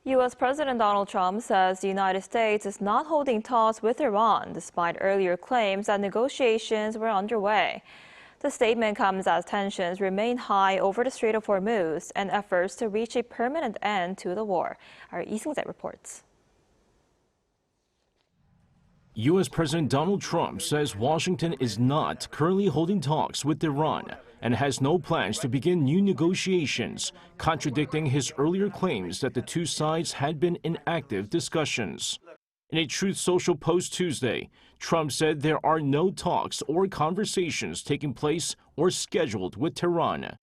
U.S. President Donald Trump says the United States is not holding talks with Iran, despite earlier claims that negotiations were underway. The statement comes as tensions remain high over the Strait of Hormuz and efforts to reach a permanent end to the war. Our Seung-jae reports. U.S. President Donald Trump says Washington is not currently holding talks with Iran and has no plans to begin new negotiations, contradicting his earlier claims that the two sides had been in active discussions. In a Truth Social post Tuesday, Trump said there are no talks or conversations taking place or scheduled with Tehran.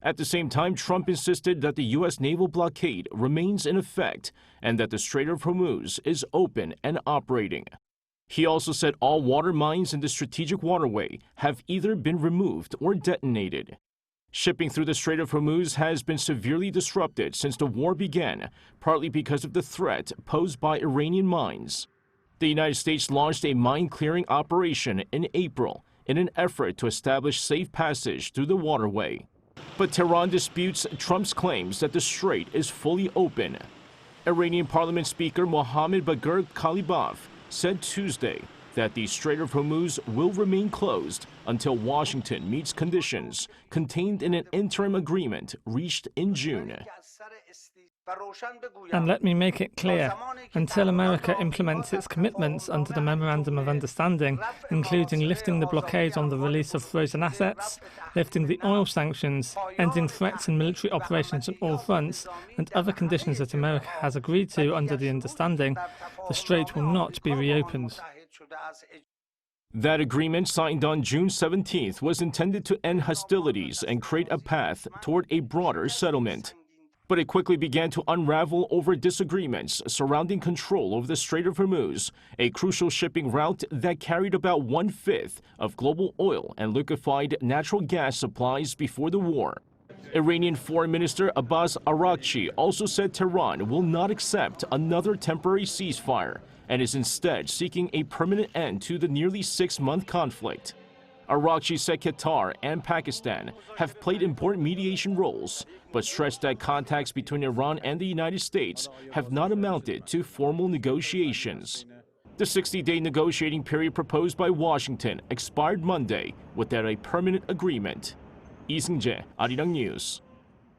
At the same time, Trump insisted that the U.S. naval blockade remains in effect and that the Strait of Hormuz is open and operating. He also said all water mines in the strategic waterway have either been removed or detonated. Shipping through the Strait of Hormuz has been severely disrupted since the war began, partly because of the threat posed by Iranian mines. The United States launched a mine-clearing operation in April in an effort to establish safe passage through the waterway. But Tehran disputes Trump's claims that the strait is fully open. Iranian Parliament Speaker Mohammad Bagher Ghalibaf said Tuesday that the Strait of Hormuz will remain closed until Washington meets conditions contained in an interim agreement reached in June. And let me make it clear, until America implements its commitments under the Memorandum of Understanding, including lifting the blockade on the release of frozen assets, lifting the oil sanctions, ending threats and military operations on all fronts, and other conditions that America has agreed to under the understanding, the strait will not be reopened. That agreement, signed on June 17th, was intended to end hostilities and create a path toward a broader settlement. But it quickly began to unravel over disagreements surrounding control over the Strait of Hormuz, a crucial shipping route that carried about 1/5 of global oil and liquefied natural gas supplies before the war. Iranian Foreign Minister Abbas Araghchi also said Tehran will not accept another temporary ceasefire and is instead seeking a permanent end to the nearly 6-month conflict. Araghchi said Qatar and Pakistan have played important mediation roles, but stressed that contacts between Iran and the United States have not amounted to formal negotiations. The 60-day negotiating period proposed by Washington expired Monday without a permanent agreement. Seung-jae, ArirangNews.